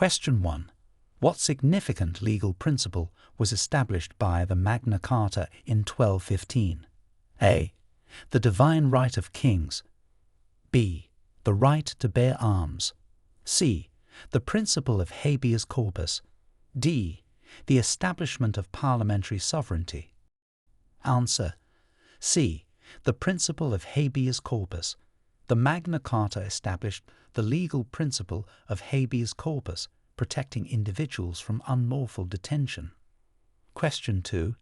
Question 1. What significant legal principle was established by the Magna Carta in 1215? A. The divine right of kings. B. The right to bear arms. C. The principle of habeas corpus. D. The establishment of parliamentary sovereignty. Answer. C. The principle of habeas corpus. The Magna Carta established the legal principle of habeas corpus, protecting individuals from unlawful detention. Question 2.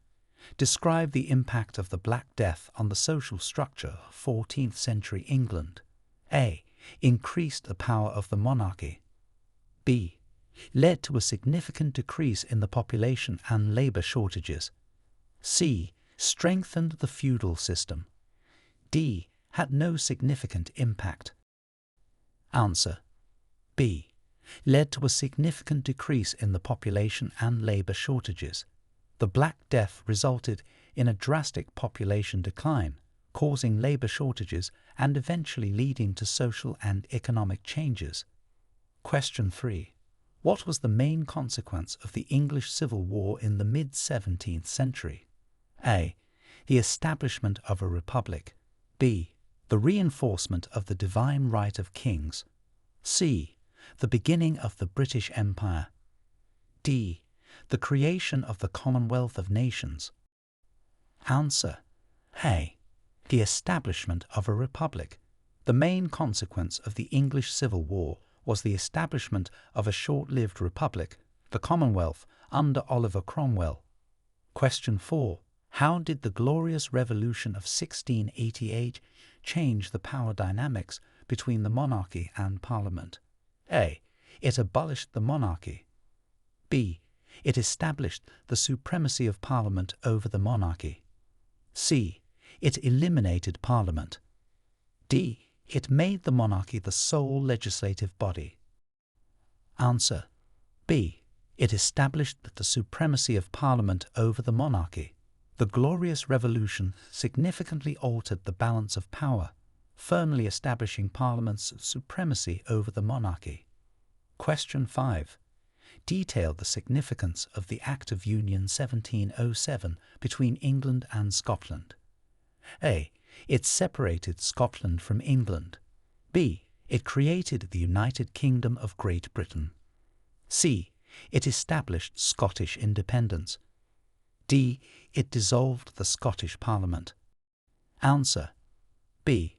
Describe the impact of the Black Death on the social structure of 14th century England. A. Increased the power of the monarchy. B. Led to a significant decrease in the population and labour shortages. C. Strengthened the feudal system. D. Had no significant impact. Answer. B. Led to a significant decrease in the population and labour shortages. The Black Death resulted in a drastic population decline, causing labour shortages and eventually leading to social and economic changes. Question 3. What was the main consequence of the English Civil War in the mid-17th century? A. The establishment of a republic. B. The reinforcement of the divine right of kings. C. The beginning of the British Empire. D. The creation of the Commonwealth of Nations. Answer. A. The establishment of a republic. The main consequence of the English Civil War was the establishment of a short-lived republic, the Commonwealth, under Oliver Cromwell. Question 4. How did the Glorious Revolution of 1688 change the power dynamics between the monarchy and Parliament? A. It abolished the monarchy. B. It established the supremacy of Parliament over the monarchy. C. It eliminated Parliament. D. It made the monarchy the sole legislative body. Answer. B. It established the supremacy of Parliament over the monarchy. The Glorious Revolution significantly altered the balance of power, firmly establishing Parliament's supremacy over the monarchy. Question 5. Detail the significance of the Act of Union 1707 between England and Scotland. A. It separated Scotland from England. B. It created the United Kingdom of Great Britain. C. It established Scottish independence. D. It dissolved the Scottish Parliament. Answer. B.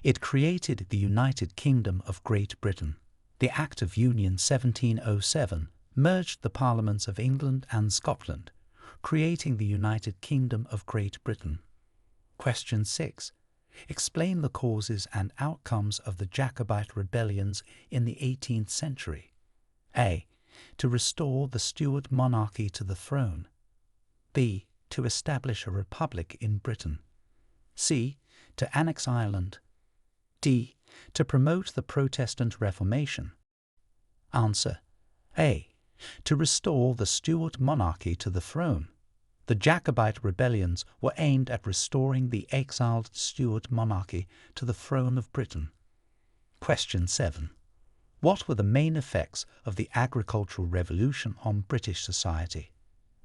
It created the United Kingdom of Great Britain. The Act of Union 1707 merged the Parliaments of England and Scotland, creating the United Kingdom of Great Britain. Question 6. Explain the causes and outcomes of the Jacobite rebellions in the 18th century. A. To restore the Stuart monarchy to the throne. B. To establish a republic in Britain. C. To annex Ireland. D. To promote the Protestant Reformation. Answer. A. To restore the Stuart monarchy to the throne. The Jacobite rebellions were aimed at restoring the exiled Stuart monarchy to the throne of Britain. Question 7. What were the main effects of the agricultural revolution on British society?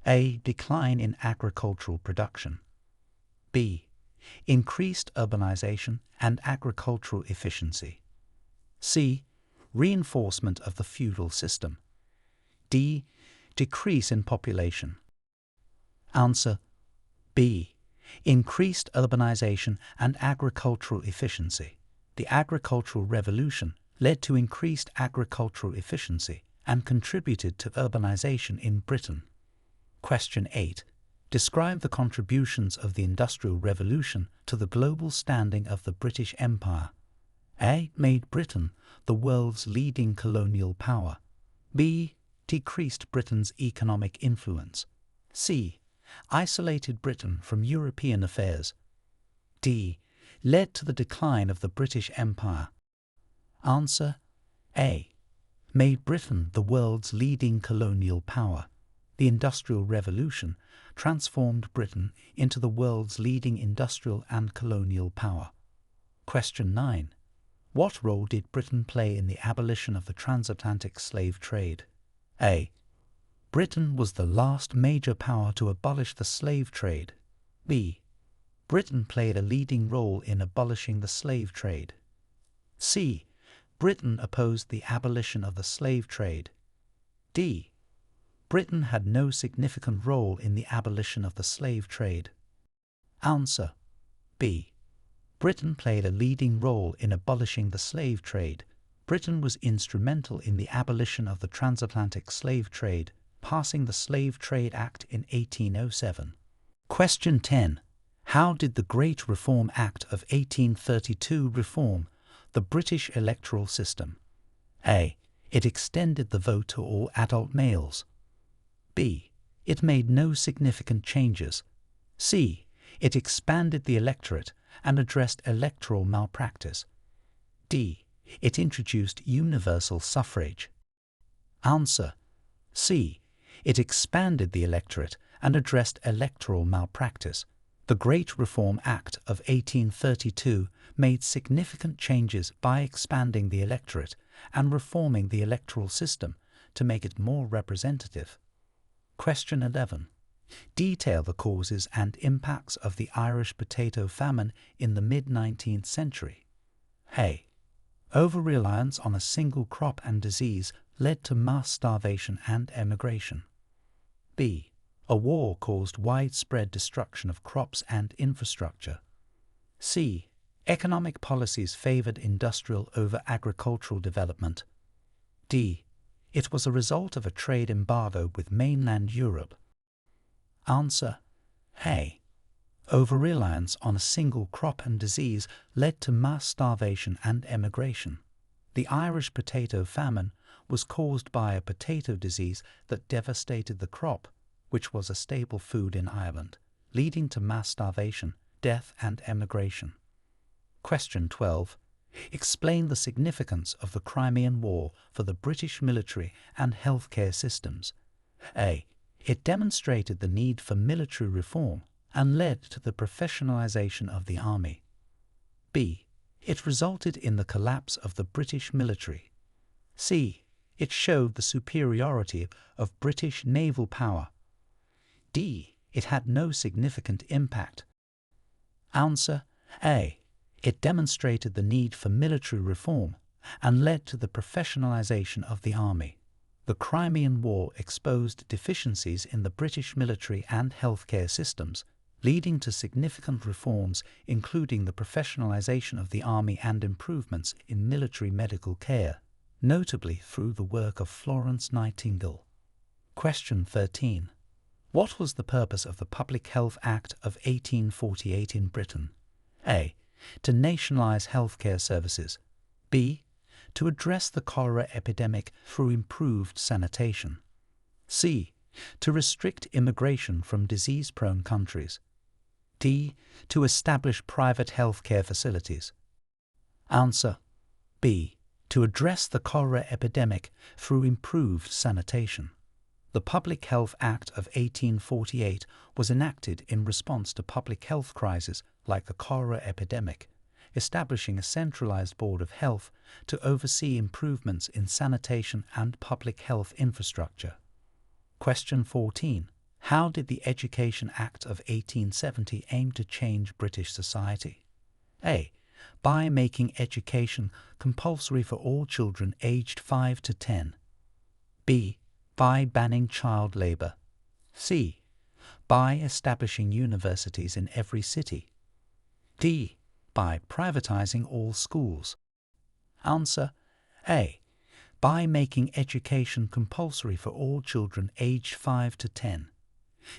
A. Decline in agricultural production. B. Increased urbanization and agricultural efficiency. C. Reinforcement of the feudal system. D. Decrease in population. Answer. B. Increased urbanization and agricultural efficiency. The agricultural revolution led to increased agricultural efficiency and contributed to urbanization in Britain. Question 8. Describe the contributions of the Industrial Revolution to the global standing of the British Empire. A. Made Britain the world's leading colonial power. B. Decreased Britain's economic influence. C. Isolated Britain from European affairs. D. Led to the decline of the British Empire. Answer. A. Made Britain the world's leading colonial power. The Industrial Revolution transformed Britain into the world's leading industrial and colonial power. Question 9. What role did Britain play in the abolition of the transatlantic slave trade? A. Britain was the last major power to abolish the slave trade. B. Britain played a leading role in abolishing the slave trade. C. Britain opposed the abolition of the slave trade. D. Britain had no significant role in the abolition of the slave trade. Answer: B. Britain played a leading role in abolishing the slave trade. Britain was instrumental in the abolition of the transatlantic slave trade, passing the Slave Trade Act in 1807. Question 10. How did the Great Reform Act of 1832 reform the British electoral system? A. It extended the vote to all adult males. B. It made no significant changes. C. It expanded the electorate and addressed electoral malpractice. D. It introduced universal suffrage. Answer: C. It expanded the electorate and addressed electoral malpractice. The Great Reform Act of 1832 made significant changes by expanding the electorate and reforming the electoral system to make it more representative. Question 11. Detail the causes and impacts of the Irish potato famine in the mid-19th century. A. Over-reliance on a single crop and disease led to mass starvation and emigration. B. A war caused widespread destruction of crops and infrastructure. C. Economic policies favored industrial over agricultural development. D. It was a result of a trade embargo with mainland Europe. Answer: A. Over-reliance on a single crop and disease led to mass starvation and emigration. The Irish potato famine was caused by a potato disease that devastated the crop, which was a staple food in Ireland, leading to mass starvation, death and emigration. Question 12. Explain the significance of the Crimean War for the British military and healthcare systems. A. It demonstrated the need for military reform and led to the professionalisation of the army. B. It resulted in the collapse of the British military. C. It showed the superiority of British naval power. D. It had no significant impact. Answer: A. It demonstrated the need for military reform and led to the professionalisation of the army. The Crimean War exposed deficiencies in the British military and healthcare systems, leading to significant reforms including the professionalisation of the army and improvements in military medical care, notably through the work of Florence Nightingale. Question 13. What was the purpose of the Public Health Act of 1848 in Britain? A. To nationalise healthcare services. B. To address the cholera epidemic through improved sanitation. C. To restrict immigration from disease-prone countries. D. To establish private healthcare facilities. Answer: B. To address the cholera epidemic through improved sanitation. The Public Health Act of 1848 was enacted in response to public health crises like the cholera epidemic, establishing a centralised board of health to oversee improvements in sanitation and public health infrastructure. Question 14. How did the Education Act of 1870 aim to change British society? A. By making education compulsory for all children aged 5 to 10. B. By banning child labour. C. By establishing universities in every city. D. By privatising all schools. Answer: A. By making education compulsory for all children aged 5 to 10.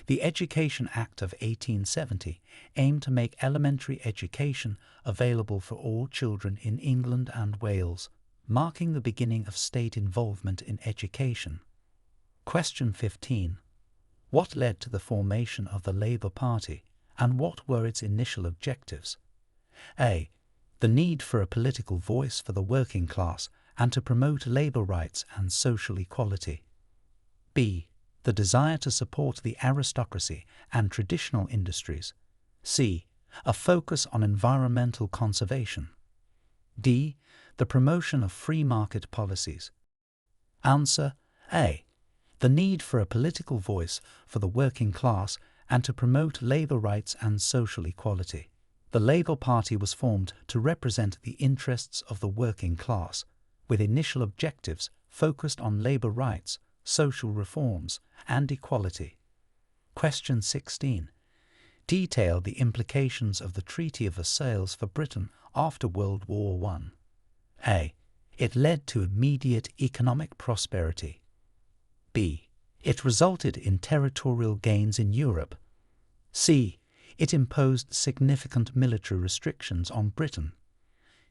The Education Act of 1870 aimed to make elementary education available for all children in England and Wales, marking the beginning of state involvement in education. Question 15. What led to the formation of the Labour Party, and what were its initial objectives? A. The need for a political voice for the working class and to promote labour rights and social equality. B. The desire to support the aristocracy and traditional industries. C. A focus on environmental conservation. D. The promotion of free market policies. Answer: A. the need for a political voice for the working class and to promote labour rights and social equality. The Labour Party was formed to represent the interests of the working class, with initial objectives focused on labour rights, social reforms, and equality. Question 16. Detail the implications of the Treaty of Versailles for Britain after World War I. A. It led to immediate economic prosperity. B. It resulted in territorial gains in Europe. C. It imposed significant military restrictions on Britain.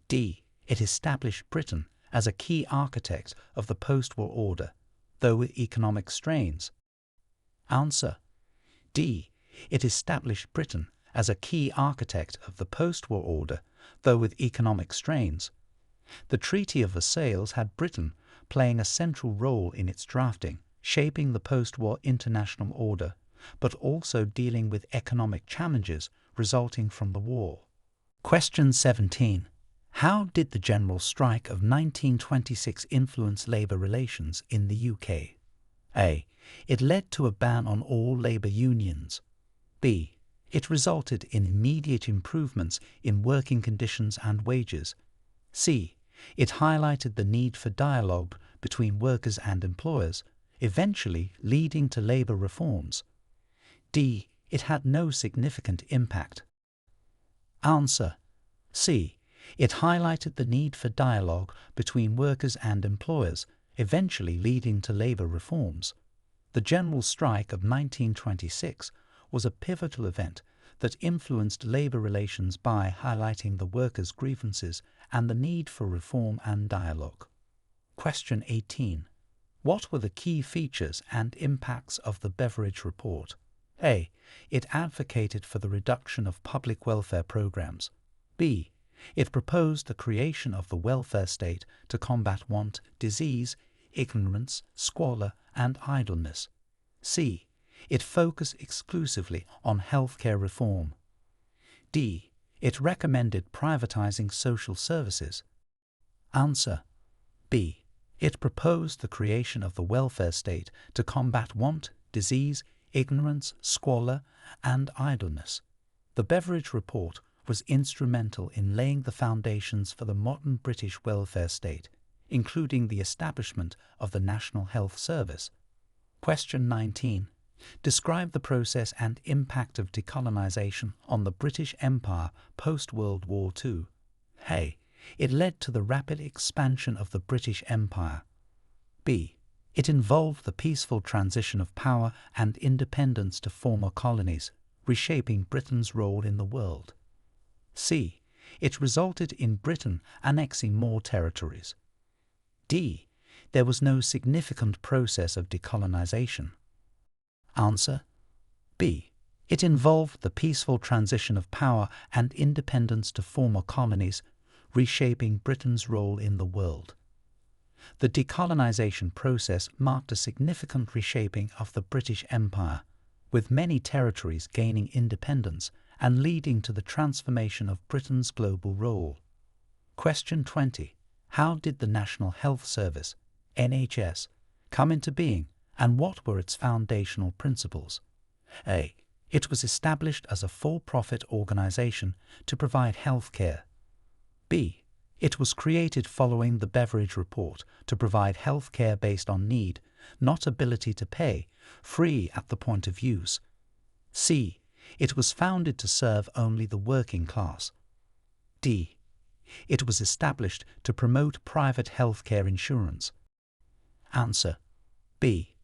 D. It established Britain as a key architect of the post-war order, though with economic strains. Answer. D. It established Britain as a key architect of the post-war order, though with economic strains. The Treaty of Versailles had Britain playing a central role in its drafting, shaping the post-war international order, but also dealing with economic challenges resulting from the war. Question 17. How did the general strike of 1926 influence labour relations in the UK? A. It led to a ban on all labour unions. B. It resulted in immediate improvements in working conditions and wages. C. It highlighted the need for dialogue between workers and employers, eventually leading to labour reforms. D. It had no significant impact. Answer. C. It highlighted the need for dialogue between workers and employers, eventually leading to labour reforms. The general strike of 1926 was a pivotal event that influenced labour relations by highlighting the workers' grievances and the need for reform and dialogue. Question 18. What were the key features and impacts of the Beveridge Report? A. It advocated for the reduction of public welfare programs. B. It proposed the creation of the welfare state to combat want, disease, ignorance, squalor, and idleness. C. It focused exclusively on healthcare reform. D. It recommended privatizing social services. Answer. B. It proposed the creation of the welfare state to combat want, disease, ignorance, squalor, and idleness. The Beveridge Report was instrumental in laying the foundations for the modern British welfare state, including the establishment of the National Health Service. Question 19. Describe the process and impact of decolonisation on the British Empire post-World War II. A. It led to the rapid expansion of the British Empire. B. It involved the peaceful transition of power and independence to former colonies, reshaping Britain's role in the world. C. It resulted in Britain annexing more territories. D. There was no significant process of decolonisation. Answer. B. It involved the peaceful transition of power and independence to former colonies, reshaping Britain's role in the world. The decolonisation process marked a significant reshaping of the British Empire, with many territories gaining independence and leading to the transformation of Britain's global role. Question 20. How did the National Health Service, NHS, come into being, and what were its foundational principles? A. It was established as a for-profit organisation to provide health care. B. It was created following the Beveridge Report to provide health care based on need, not ability to pay, free at the point of use. C. It was founded to serve only the working class. D. It was established to promote private health care insurance. Answer. B.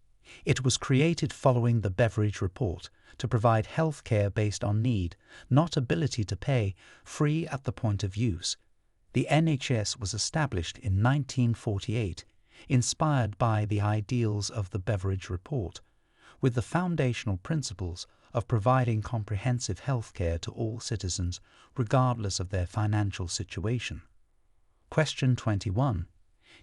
It was created following the Beveridge Report to provide health care based on need, not ability to pay, free at the point of use. The NHS was established in 1948, inspired by the ideals of the Beveridge Report, with the foundational principles of providing comprehensive health care to all citizens regardless of their financial situation. Question 21.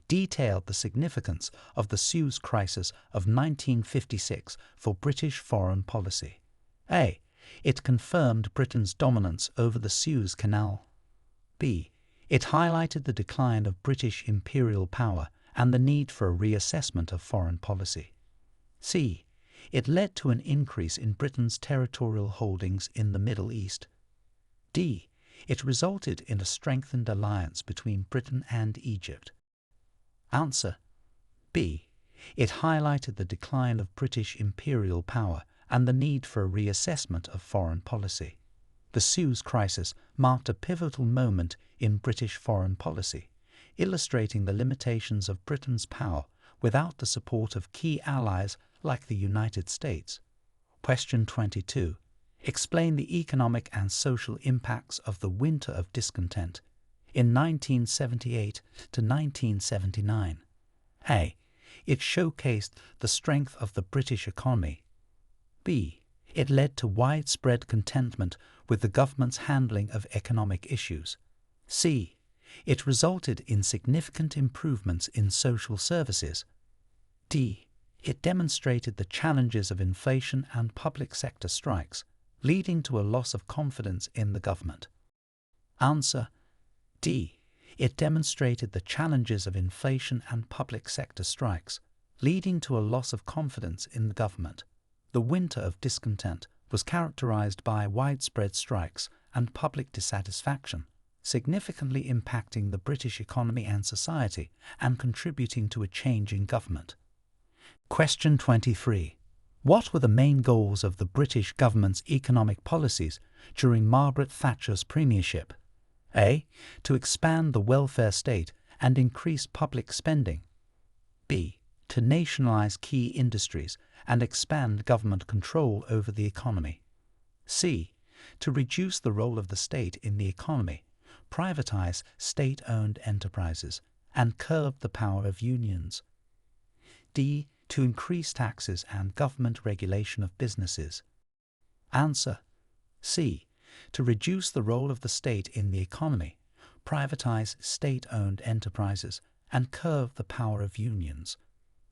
Detailed the significance of the Suez Crisis of 1956 for British foreign policy. A. It confirmed Britain's dominance over the Suez Canal. B. It highlighted the decline of British imperial power and the need for a reassessment of foreign policy. C. It led to an increase in Britain's territorial holdings in the Middle East. D. It resulted in a strengthened alliance between Britain and Egypt. Answer: B. It highlighted the decline of British imperial power and the need for a reassessment of foreign policy. The Suez Crisis marked a pivotal moment in British foreign policy, illustrating the limitations of Britain's power without the support of key allies like the United States. Question 22. Explain the economic and social impacts of the Winter of Discontent in 1978 to 1979. A. It showcased the strength of the British economy. B. It led to widespread contentment with the government's handling of economic issues. C. It resulted in significant improvements in social services. D. It demonstrated the challenges of inflation and public sector strikes, leading to a loss of confidence in the government. Answer: D. It demonstrated the challenges of inflation and public sector strikes, leading to a loss of confidence in the government. The Winter of Discontent was characterized by widespread strikes and public dissatisfaction, significantly impacting the British economy and society and contributing to a change in government. Question 23. What were the main goals of the British government's economic policies during Margaret Thatcher's premiership? A. To expand the welfare state and increase public spending. B. To nationalise key industries and expand government control over the economy. C. To reduce the role of the state in the economy, privatise state-owned enterprises, and curb the power of unions. D. To increase taxes and government regulation of businesses. Answer: C. To reduce the role of the state in the economy, privatise state-owned enterprises, and curb the power of unions.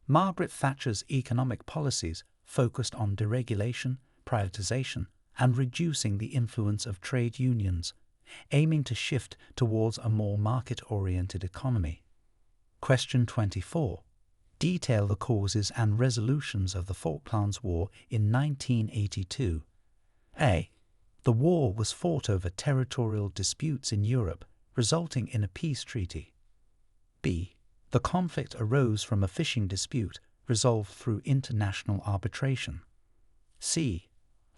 Margaret Thatcher's economic policies focused on deregulation, privatisation, and reducing the influence of trade unions, aiming to shift towards a more market-oriented economy. Question 24. Detail the causes and resolutions of the Falklands War in 1982. A. The war was fought over territorial disputes in Europe, resulting in a peace treaty. B. The conflict arose from a fishing dispute resolved through international arbitration. C.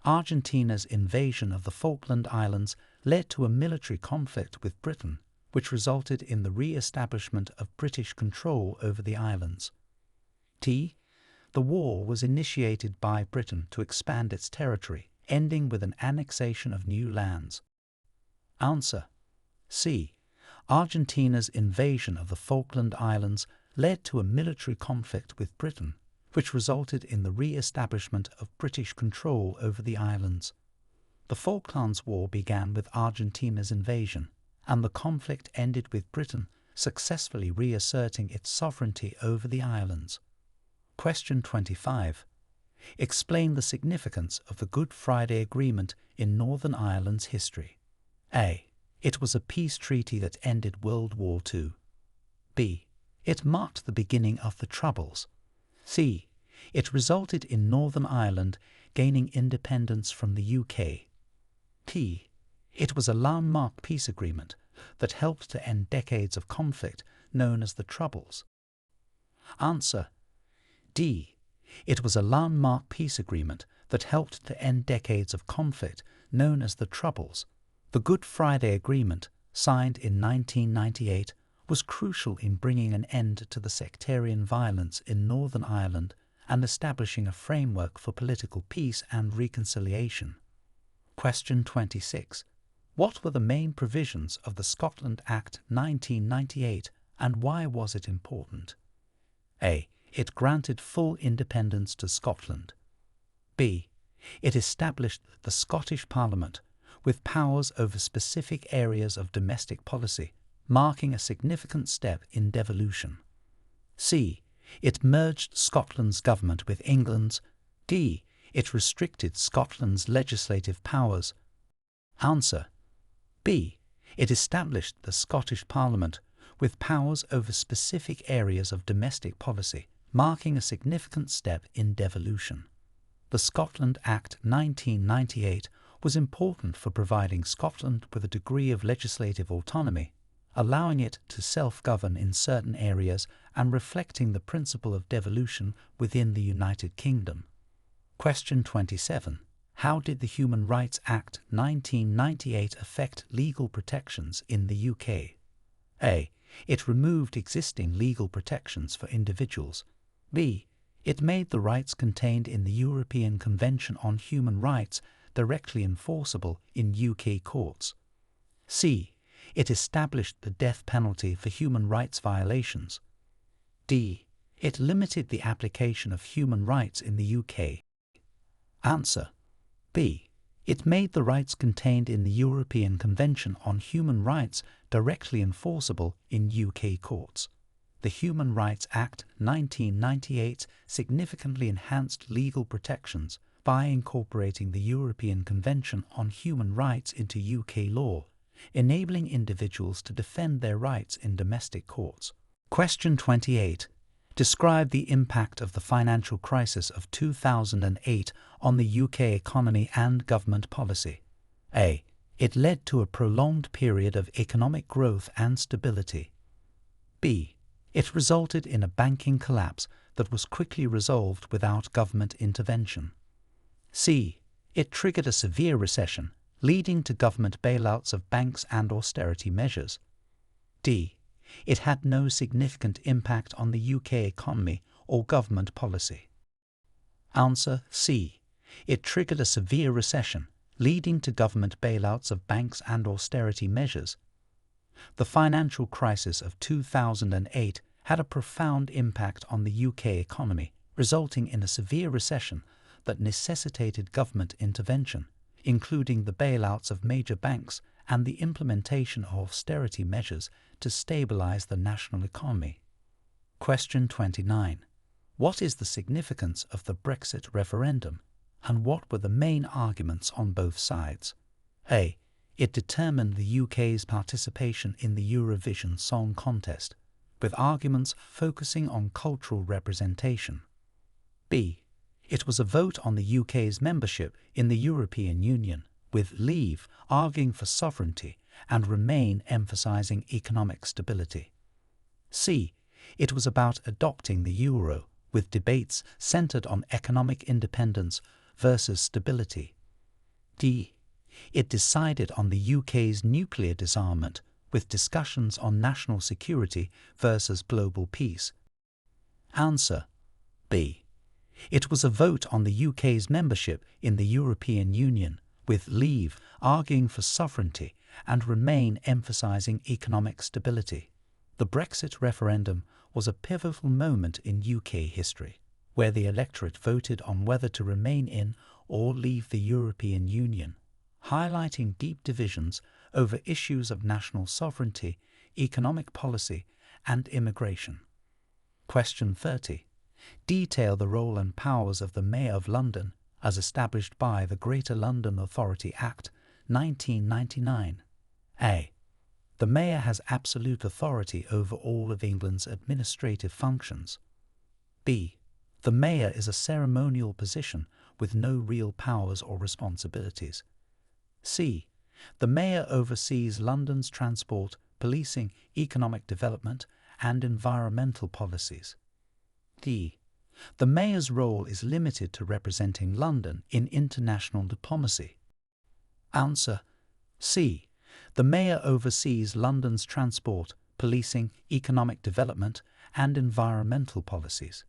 Argentina's invasion of the Falkland Islands led to a military conflict with Britain, which resulted in the re-establishment of British control over the islands. D. The war was initiated by Britain to expand its territory, ending with an annexation of new lands. Answer: C. Argentina's invasion of the Falkland Islands led to a military conflict with Britain, which resulted in the re-establishment of British control over the islands. The Falklands War began with Argentina's invasion, and the conflict ended with Britain successfully reasserting its sovereignty over the islands. Question 25. Explain the significance of the Good Friday Agreement in Northern Ireland's history. A. It was a peace treaty that ended World War II. B. It marked the beginning of the Troubles. C. It resulted in Northern Ireland gaining independence from the UK. D. It was a landmark peace agreement that helped to end decades of conflict known as the Troubles. Answer: D. It was a landmark peace agreement that helped to end decades of conflict known as the Troubles. The Good Friday Agreement, signed in 1998, was crucial in bringing an end to the sectarian violence in Northern Ireland and establishing a framework for political peace and reconciliation. Question 26. What were the main provisions of the Scotland Act 1998 and why was it important? A. It granted full independence to Scotland. B. It established the Scottish Parliament with powers over specific areas of domestic policy, marking a significant step in devolution. C. It merged Scotland's government with England's. D. It restricted Scotland's legislative powers. Answer: B. It established the Scottish Parliament with powers over specific areas of domestic policy, marking a significant step in devolution. The Scotland Act 1998 was important for providing Scotland with a degree of legislative autonomy, allowing it to self-govern in certain areas and reflecting the principle of devolution within the United Kingdom. Question 27. How did the Human Rights Act 1998 affect legal protections in the UK? A. It removed existing legal protections for individuals. B. It made the rights contained in the European Convention on Human Rights directly enforceable in UK courts. C. It established the death penalty for human rights violations. D. It limited the application of human rights in the UK. Answer. B. It made the rights contained in the European Convention on Human Rights directly enforceable in UK courts. The Human Rights Act 1998 significantly enhanced legal protections by incorporating the European Convention on Human Rights into UK law, enabling individuals to defend their rights in domestic courts. Question 28. Describe the impact of the financial crisis of 2008 on the UK economy and government policy. A. It led to a prolonged period of economic growth and stability. B. It resulted in a banking collapse that was quickly resolved without government intervention. C. It triggered a severe recession, leading to government bailouts of banks and austerity measures. D. It had no significant impact on the UK economy or government policy. Answer. C. It triggered a severe recession, leading to government bailouts of banks and austerity measures. The financial crisis of 2008 had a profound impact on the UK economy, resulting in a severe recession that necessitated government intervention, including the bailouts of major banks and the implementation of austerity measures to stabilize the national economy. Question 29. What is the significance of the Brexit referendum, and what were the main arguments on both sides? A. It determined the UK's participation in the Eurovision Song Contest, with arguments focusing on cultural representation. B. It was a vote on the UK's membership in the European Union, with Leave arguing for sovereignty and Remain emphasising economic stability. C. It was about adopting the euro, with debates centred on economic independence versus stability. D. It decided on the UK's nuclear disarmament, with discussions on national security versus global peace. Answer. B. It was a vote on the UK's membership in the European Union, with Leave arguing for sovereignty and Remain emphasising economic stability. The Brexit referendum was a pivotal moment in UK history, where the electorate voted on whether to remain in or leave the European Union, highlighting deep divisions over issues of national sovereignty, economic policy, and immigration. Question 30. Detail the role and powers of the Mayor of London as established by the Greater London Authority Act 1999. A. The Mayor has absolute authority over all of England's administrative functions. B. The Mayor is a ceremonial position with no real powers or responsibilities. C. The Mayor oversees London's transport, policing, economic development, and environmental policies. D. The Mayor's role is limited to representing London in international diplomacy. Answer. C. The Mayor oversees London's transport, policing, economic development, and environmental policies.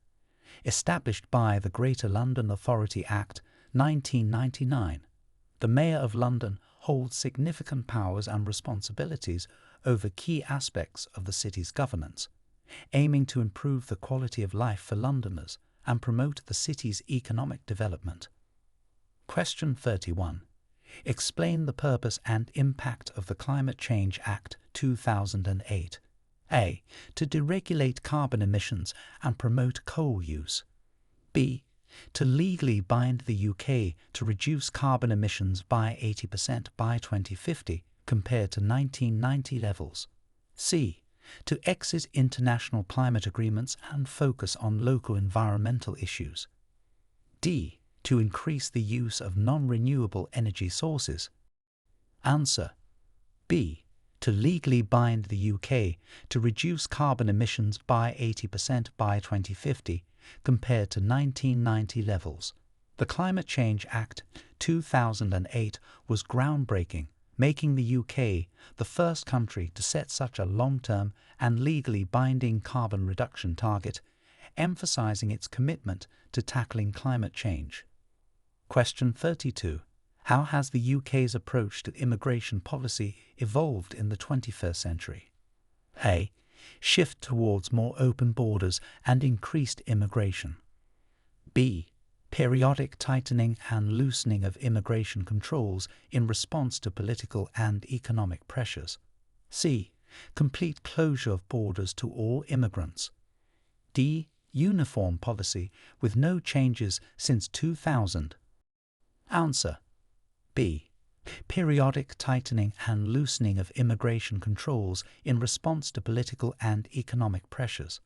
Established by the Greater London Authority Act 1999, the Mayor of London holds significant powers and responsibilities over key aspects of the city's governance, aiming to improve the quality of life for Londoners and promote the city's economic development. Question 31. Explain the purpose and impact of the Climate Change Act 2008. A. To deregulate carbon emissions and promote coal use. B. To legally bind the UK to reduce carbon emissions by 80% by 2050 compared to 1990 levels. C. To exit international climate agreements and focus on local environmental issues. D. To increase the use of non-renewable energy sources. Answer. B. To legally bind the UK to reduce carbon emissions by 80% by 2050 compared to 1990 levels. The Climate Change Act 2008 was groundbreaking, making the UK the first country to set such a long-term and legally binding carbon reduction target, emphasizing its commitment to tackling climate change. Question 32. How has the UK's approach to immigration policy evolved in the 21st century? A. Shift towards more open borders and increased immigration. B. Periodic tightening and loosening of immigration controls in response to political and economic pressures. C. Complete closure of borders to all immigrants. D. Uniform policy with no changes since 2000. Answer. B. Periodic tightening and loosening of immigration controls in response to political and economic pressures.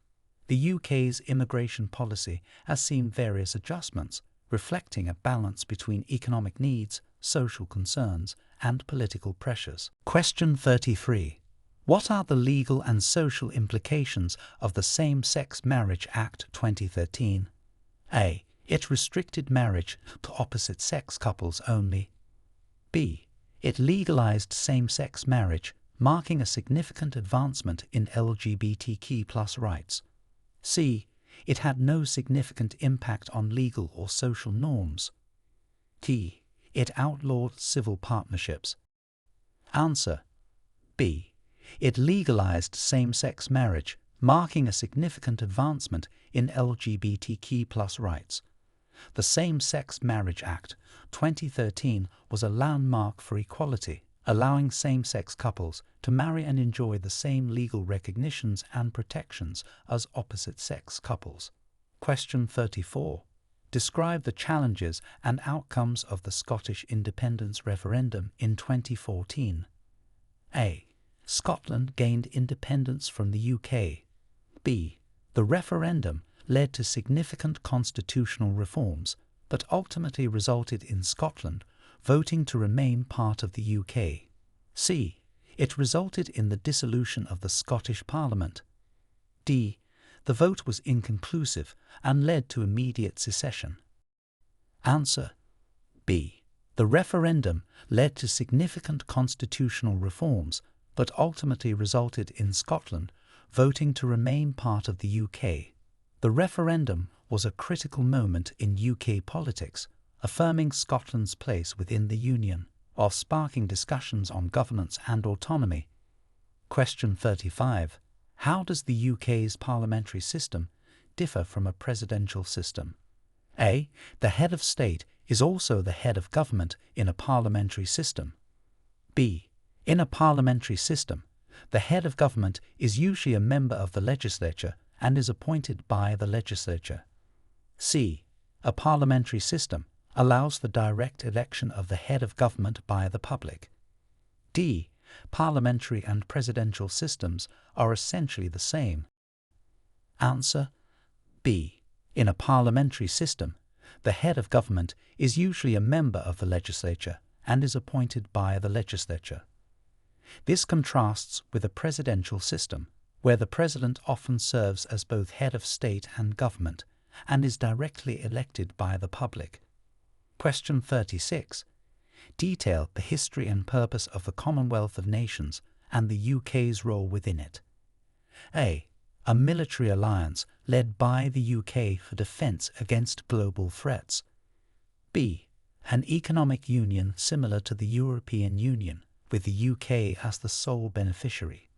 The UK's immigration policy has seen various adjustments, reflecting a balance between economic needs, social concerns, and political pressures. Question 33. What are the legal and social implications of the Same-Sex Marriage Act 2013? A. It restricted marriage to opposite-sex couples only. B. It legalized same-sex marriage, marking a significant advancement in LGBTQ+ rights. C. It had no significant impact on legal or social norms. D. It outlawed civil partnerships. Answer. B. It legalized same-sex marriage, marking a significant advancement in LGBTQ+ rights. The Same-Sex Marriage Act 2013 was a landmark for equality, allowing same-sex couples to marry and enjoy the same legal recognitions and protections as opposite-sex couples. Question 34. Describe the challenges and outcomes of the Scottish independence referendum in 2014. A. Scotland gained independence from the UK. B. The referendum led to significant constitutional reforms, but ultimately resulted in Scotland voting to remain part of the UK. C. It resulted in the dissolution of the Scottish Parliament. D. The vote was inconclusive and led to immediate secession. Answer. B. The referendum led to significant constitutional reforms, but ultimately resulted in Scotland voting to remain part of the UK. The referendum was a critical moment in UK politics, affirming Scotland's place within the Union, while sparking discussions on governance and autonomy. Question 35. How does the UK's parliamentary system differ from a presidential system? A. The head of state is also the head of government in a parliamentary system. B. In a parliamentary system, the head of government is usually a member of the legislature and is appointed by the legislature. C. A parliamentary system allows the direct election of the head of government by the public. D. Parliamentary and presidential systems are essentially the same. Answer. B. In a parliamentary system, the head of government is usually a member of the legislature and is appointed by the legislature. This contrasts with a presidential system, where the president often serves as both head of state and government and is directly elected by the public. Question 36. Detail the history and purpose of the Commonwealth of Nations and the UK's role within it. A. A military alliance led by the UK for defence against global threats. B. An economic union similar to the European Union, with the UK as the sole beneficiary.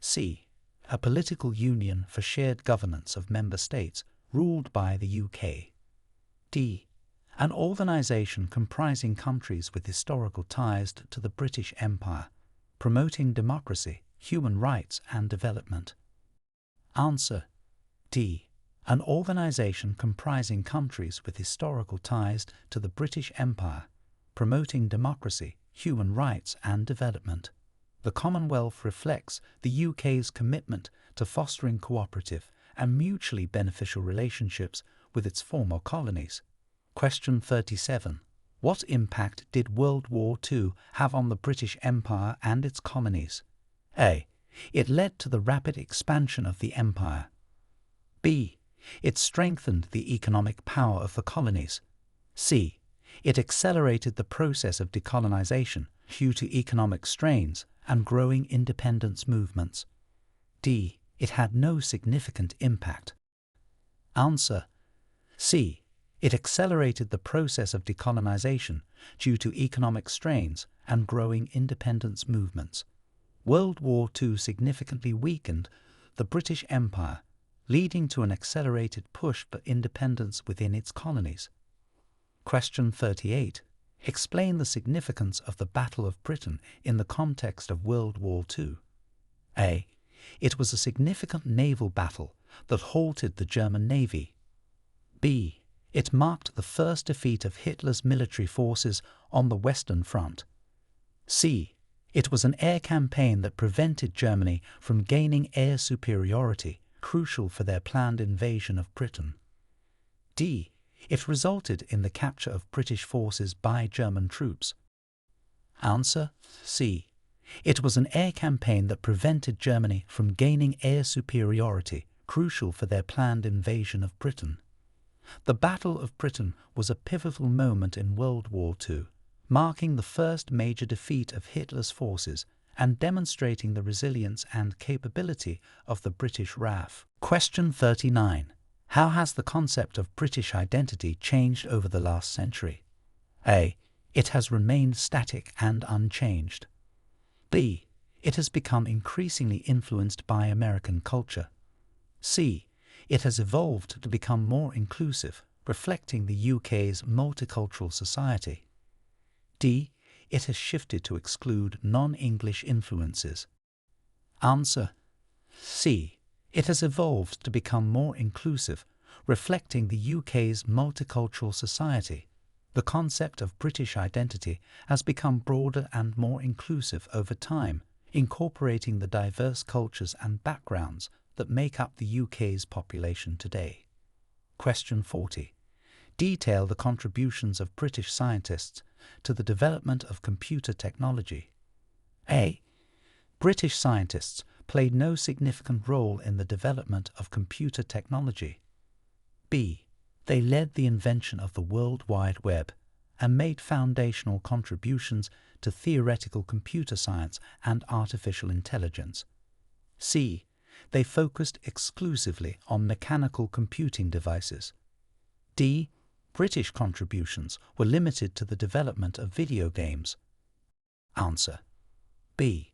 C. A political union for shared governance of member states ruled by the UK. D. An organisation comprising countries with historical ties to the British Empire, promoting democracy, human rights and development. Answer. D. An organisation comprising countries with historical ties to the British Empire, promoting democracy, human rights and development. The Commonwealth reflects the UK's commitment to fostering cooperative and mutually beneficial relationships with its former colonies. Question 37. What impact did World War II have on the British Empire and its colonies? A. It led to the rapid expansion of the empire. B. It strengthened the economic power of the colonies. C. It accelerated the process of decolonization due to economic strains and growing independence movements. D. It had no significant impact. Answer: C. It accelerated the process of decolonization due to economic strains and growing independence movements. World War II significantly weakened the British Empire, leading to an accelerated push for independence within its colonies. Question 38. Explain the significance of the Battle of Britain in the context of World War II. A. It was a significant naval battle that halted the German Navy. B. It marked the first defeat of Hitler's military forces on the Western Front. C. It was an air campaign that prevented Germany from gaining air superiority, crucial for their planned invasion of Britain. D. It resulted in the capture of British forces by German troops. Answer: C. It was an air campaign that prevented Germany from gaining air superiority, crucial for their planned invasion of Britain. The Battle of Britain was a pivotal moment in World War II, marking the first major defeat of Hitler's forces and demonstrating the resilience and capability of the British RAF. Question 39. How has the concept of British identity changed over the last century? A. It has remained static and unchanged. B. It has become increasingly influenced by American culture. C. It has evolved to become more inclusive, reflecting the UK's multicultural society. D. It has shifted to exclude non-English influences. Answer: C. It has evolved to become more inclusive, reflecting the UK's multicultural society. The concept of British identity has become broader and more inclusive over time, incorporating the diverse cultures and backgrounds that make up the UK's population today. Question 40. Detail the contributions of British scientists to the development of computer technology. A. British scientists played no significant role in the development of computer technology. B. They led the invention of the World Wide Web and made foundational contributions to theoretical computer science and artificial intelligence. C. They focused exclusively on mechanical computing devices. D. British contributions were limited to the development of video games. Answer: B.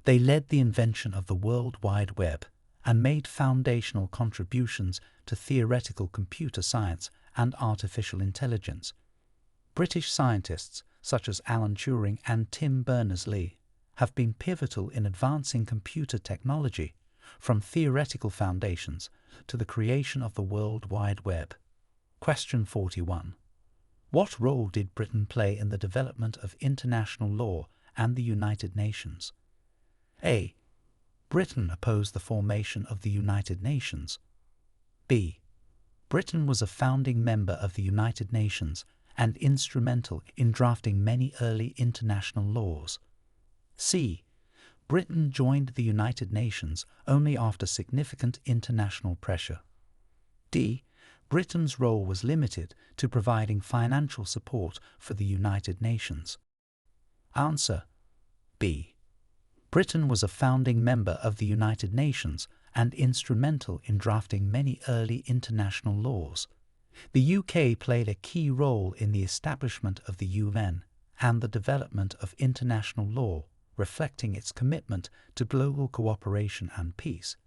They led the invention of the World Wide Web and made foundational contributions to theoretical computer science and artificial intelligence. British scientists such as Alan Turing and Tim Berners-Lee have been pivotal in advancing computer technology, from theoretical foundations to the creation of the World Wide Web. Question 41. What role did Britain play in the development of international law and the United Nations? A. Britain opposed the formation of the United Nations. B. Britain was a founding member of the United Nations and instrumental in drafting many early international laws. C. Britain joined the United Nations only after significant international pressure. D. Britain's role was limited to providing financial support for the United Nations. Answer: B. Britain was a founding member of the United Nations and instrumental in drafting many early international laws. The UK played a key role in the establishment of the UN and the development of international law, reflecting its commitment to global cooperation and peace.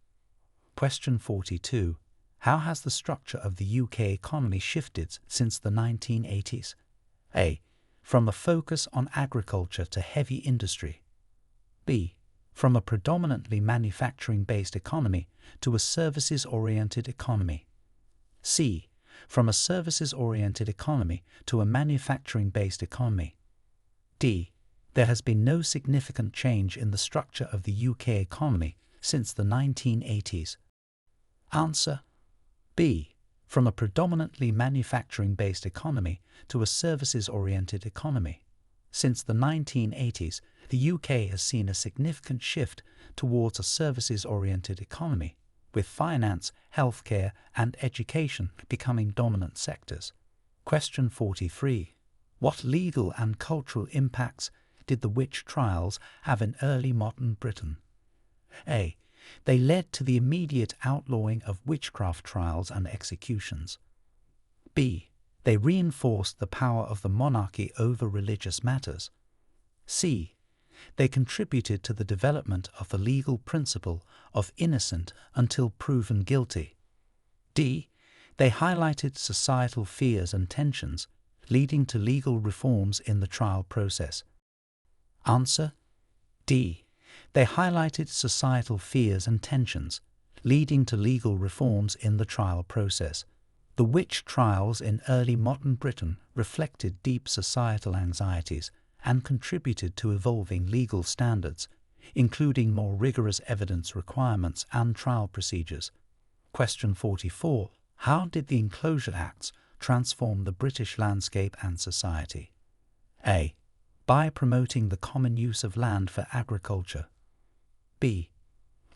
Question 42. How has the structure of the UK economy shifted since the 1980s? A. From a focus on agriculture to heavy industry. B. From a predominantly manufacturing-based economy to a services-oriented economy. C. From a services-oriented economy to a manufacturing-based economy. D. There has been no significant change in the structure of the UK economy since the 1980s. Answer B. From a predominantly manufacturing-based economy to a services-oriented economy. Since the 1980s, the UK has seen a significant shift towards a services-oriented economy, with finance, healthcare, and education becoming dominant sectors. Question 43. What legal and cultural impacts did the witch trials have in early modern Britain? A. They led to the immediate outlawing of witchcraft trials and executions. B. They reinforced the power of the monarchy over religious matters. C. They contributed to the development of the legal principle of innocent until proven guilty. D. They highlighted societal fears and tensions, leading to legal reforms in the trial process. Answer D. They highlighted societal fears and tensions, leading to legal reforms in the trial process. The witch trials in early modern Britain reflected deep societal anxieties and contributed to evolving legal standards, including more rigorous evidence requirements and trial procedures. Question 44. How did the Enclosure Acts transform the British landscape and society? A. By promoting the common use of land for agriculture. B.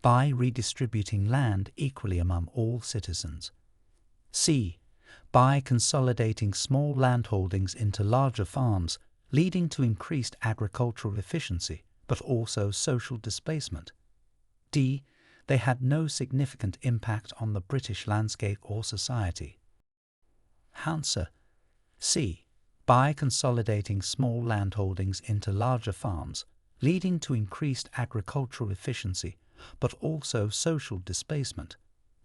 By redistributing land equally among all citizens. C. By consolidating small landholdings into larger farms, leading to increased agricultural efficiency, but also social displacement. D. They had no significant impact on the British landscape or society. Answer C. By consolidating small landholdings into larger farms, leading to increased agricultural efficiency, but also social displacement.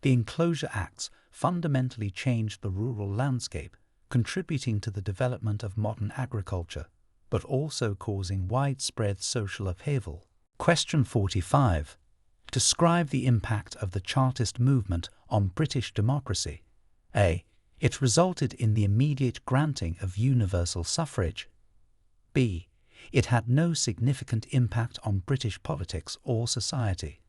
The Enclosure Acts fundamentally changed the rural landscape, contributing to the development of modern agriculture, but also causing widespread social upheaval. Question 45. Describe the impact of the Chartist movement on British democracy. A. It resulted in the immediate granting of universal suffrage. B. It had no significant impact on British politics or society.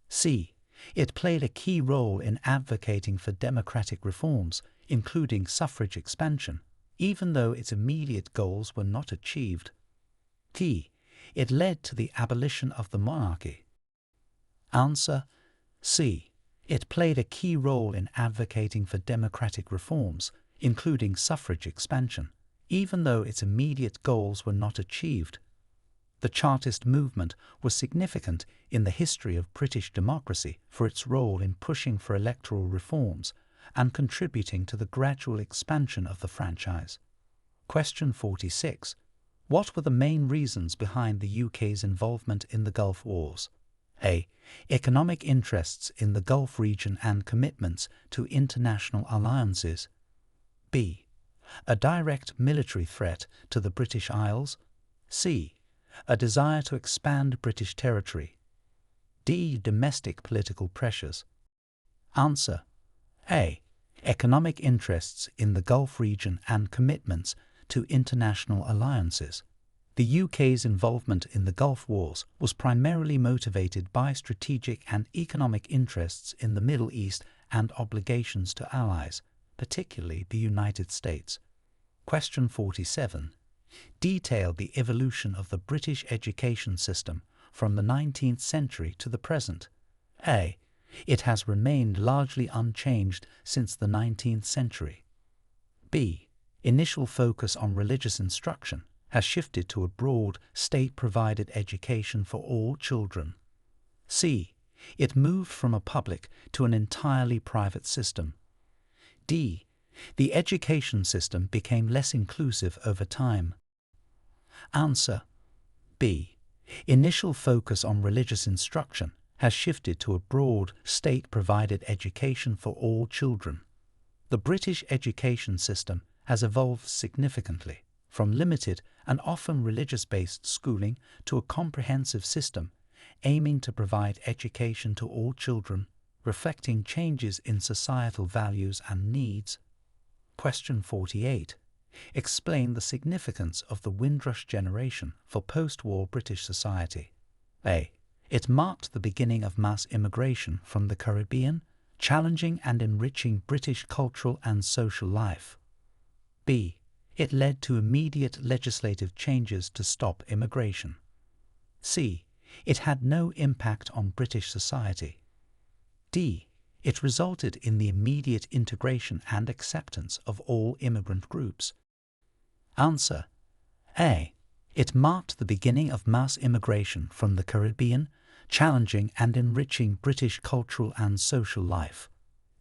C. It played a key role in advocating for democratic reforms, including suffrage expansion, even though its immediate goals were not achieved. D. It led to the abolition of the monarchy. Answer C. It played a key role in advocating for democratic reforms, including suffrage expansion, even though its immediate goals were not achieved. The Chartist movement was significant in the history of British democracy for its role in pushing for electoral reforms and contributing to the gradual expansion of the franchise. Question 46. What were the main reasons behind the UK's involvement in the Gulf Wars? A. Economic interests in the Gulf region and commitments to international alliances. B. A direct military threat to the British Isles. C. A desire to expand British territory. D. Domestic political pressures. Answer A. Economic interests in the Gulf region and commitments to international alliances. The UK's involvement in the Gulf Wars was primarily motivated by strategic and economic interests in the Middle East and obligations to allies, particularly the United States. Question 47. Detail the evolution of the British education system from the 19th century to the present. A. It has remained largely unchanged since the 19th century. B. Initial focus on religious instruction has shifted to a broad, state-provided education for all children. C. It moved from a public to an entirely private system. D. The education system became less inclusive over time. Answer B. Initial focus on religious instruction has shifted to a broad, state-provided education for all children. The British education system has evolved significantly, from limited and often religious-based schooling to a comprehensive system aiming to provide education to all children, reflecting changes in societal values and needs. Question 48. Explain the significance of the Windrush generation for post-war British society. A. It marked the beginning of mass immigration from the Caribbean, challenging and enriching British cultural and social life. B. It led to immediate legislative changes to stop immigration. C. It had no impact on British society. D. It resulted in the immediate integration and acceptance of all immigrant groups. Answer. A. It marked the beginning of mass immigration from the Caribbean, challenging and enriching British cultural and social life.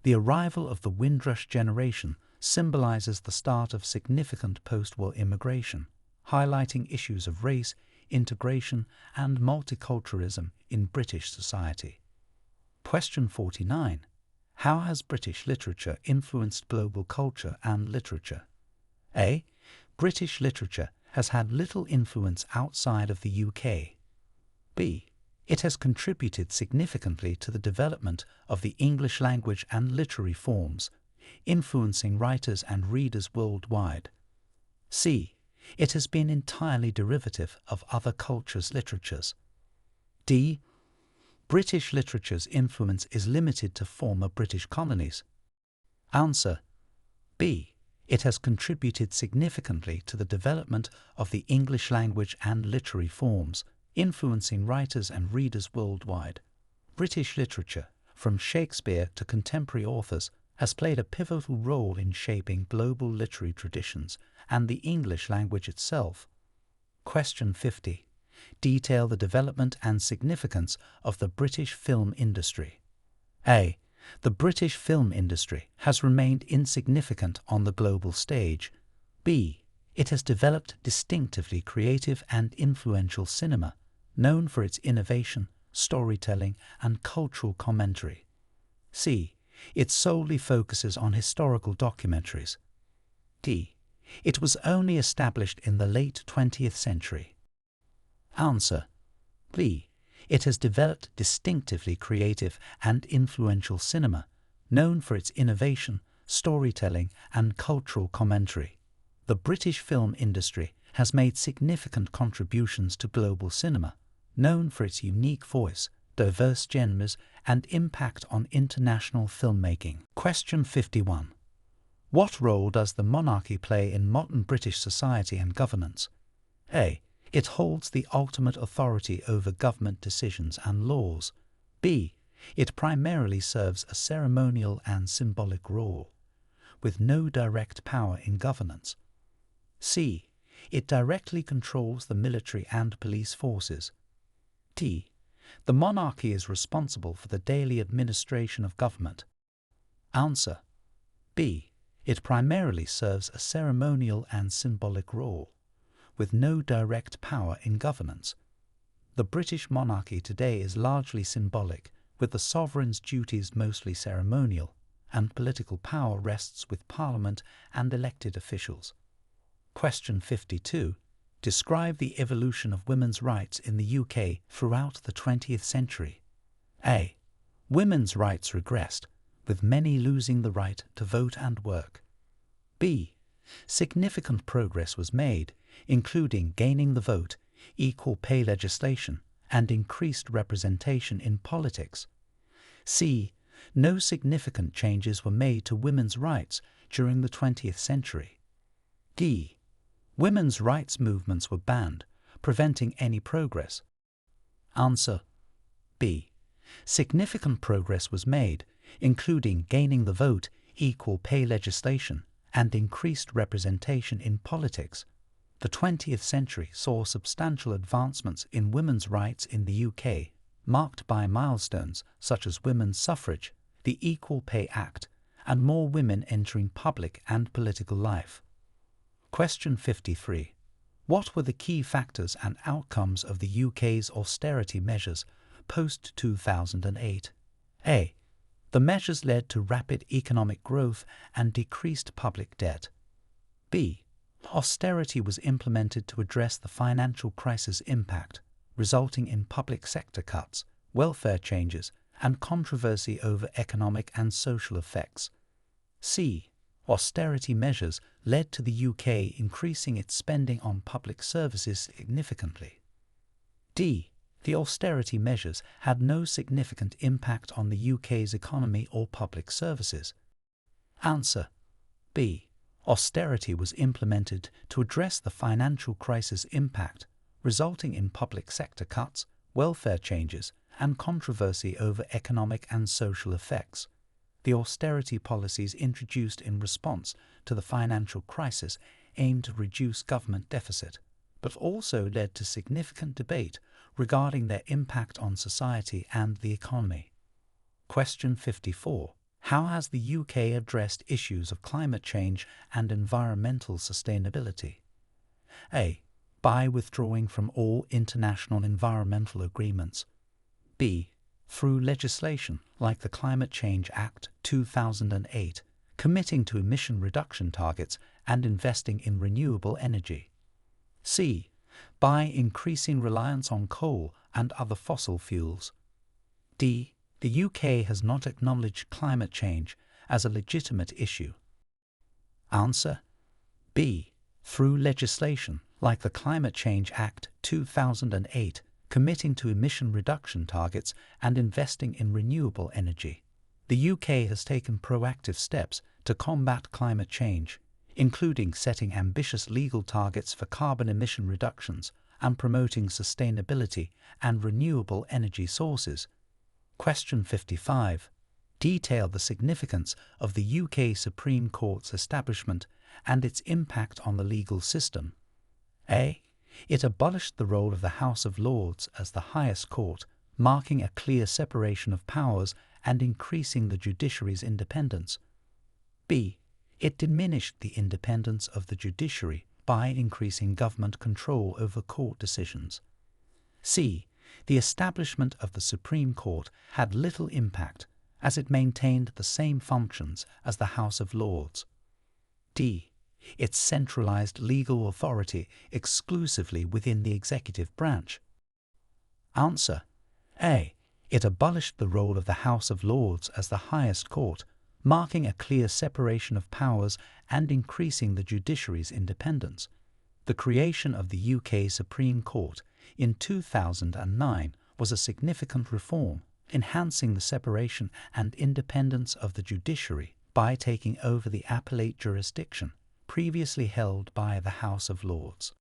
The arrival of the Windrush generation symbolizes the start of significant post-war immigration, highlighting issues of race, integration, and multiculturalism in British society. Question 49. How has British literature influenced global culture and literature? A. British literature has had little influence outside of the UK. B. It has contributed significantly to the development of the English language and literary forms, influencing writers and readers worldwide. C. It has been entirely derivative of other cultures' literatures. D. British literature's influence is limited to former British colonies. Answer. B. It has contributed significantly to the development of the English language and literary forms, influencing writers and readers worldwide. British literature, from Shakespeare to contemporary authors, has played a pivotal role in shaping global literary traditions and the English language itself. Question 50. Detail the development and significance of the British film industry. A. The British film industry has remained insignificant on the global stage. B. It has developed distinctively creative and influential cinema, known for its innovation, storytelling, and cultural commentary. C. It solely focuses on historical documentaries. D. It was only established in the late 20th century. Answer. B. It has developed distinctively creative and influential cinema, known for its innovation, storytelling, and cultural commentary. The British film industry has made significant contributions to global cinema, known for its unique voice, diverse genres, and impact on international filmmaking. Question 51. What role does the monarchy play in modern British society and governance? A. It holds the ultimate authority over government decisions and laws. B. It primarily serves a ceremonial and symbolic role, with no direct power in governance. C. It directly controls the military and police forces. D. The monarchy is responsible for the daily administration of government. Answer. B. It primarily serves a ceremonial and symbolic role, with no direct power in governance. The British monarchy today is largely symbolic, with the sovereign's duties mostly ceremonial, and political power rests with Parliament and elected officials. Question 52. Describe the evolution of women's rights in the UK throughout the 20th century. A. Women's rights regressed, with many losing the right to vote and work. B. Significant progress was made, including gaining the vote, equal pay legislation, and increased representation in politics. C. No significant changes were made to women's rights during the 20th century. D. Women's rights movements were banned, preventing any progress. Answer. B. Significant progress was made, including gaining the vote, equal pay legislation, and increased representation in politics. The 20th century saw substantial advancements in women's rights in the UK, marked by milestones such as women's suffrage, the Equal Pay Act, and more women entering public and political life. Question 53. What were the key factors and outcomes of the UK's austerity measures post-2008? A. The measures led to rapid economic growth and decreased public debt. B. Austerity was implemented to address the financial crisis impact, resulting in public sector cuts, welfare changes, and controversy over economic and social effects. C. austerity measures led to the UK increasing its spending on public services significantly. D. The austerity measures had no significant impact on the UK's economy or public services. Answer: B. Austerity was implemented to address the financial crisis impact, resulting in public sector cuts, welfare changes, and controversy over economic and social effects. The austerity policies introduced in response to the financial crisis aimed to reduce government deficit, but also led to significant debate regarding their impact on society and the economy. Question 54. How has the UK addressed issues of climate change and environmental sustainability? A. By withdrawing from all international environmental agreements. B. Through legislation like the Climate Change Act 2008, committing to emission reduction targets and investing in renewable energy. C. By increasing reliance on coal and other fossil fuels. D. The UK has not acknowledged climate change as a legitimate issue. Answer: B. Through legislation like the Climate Change Act 2008, committing to emission reduction targets and investing in renewable energy. The UK has taken proactive steps to combat climate change, including setting ambitious legal targets for carbon emission reductions and promoting sustainability and renewable energy sources. Question 55. Detail the significance of the UK Supreme Court's establishment and its impact on the legal system. A. It abolished the role of the House of Lords as the highest court, marking a clear separation of powers and increasing the judiciary's independence. B. It diminished the independence of the judiciary by increasing government control over court decisions. C. The establishment of the Supreme Court had little impact, as it maintained the same functions as the House of Lords. D. It centralized legal authority exclusively within the executive branch. Answer: A. It abolished the role of the House of Lords as the highest court, marking a clear separation of powers and increasing the judiciary's independence. The creation of the UK Supreme Court in 2009 was a significant reform, enhancing the separation and independence of the judiciary by taking over the appellate jurisdiction previously held by the House of Lords.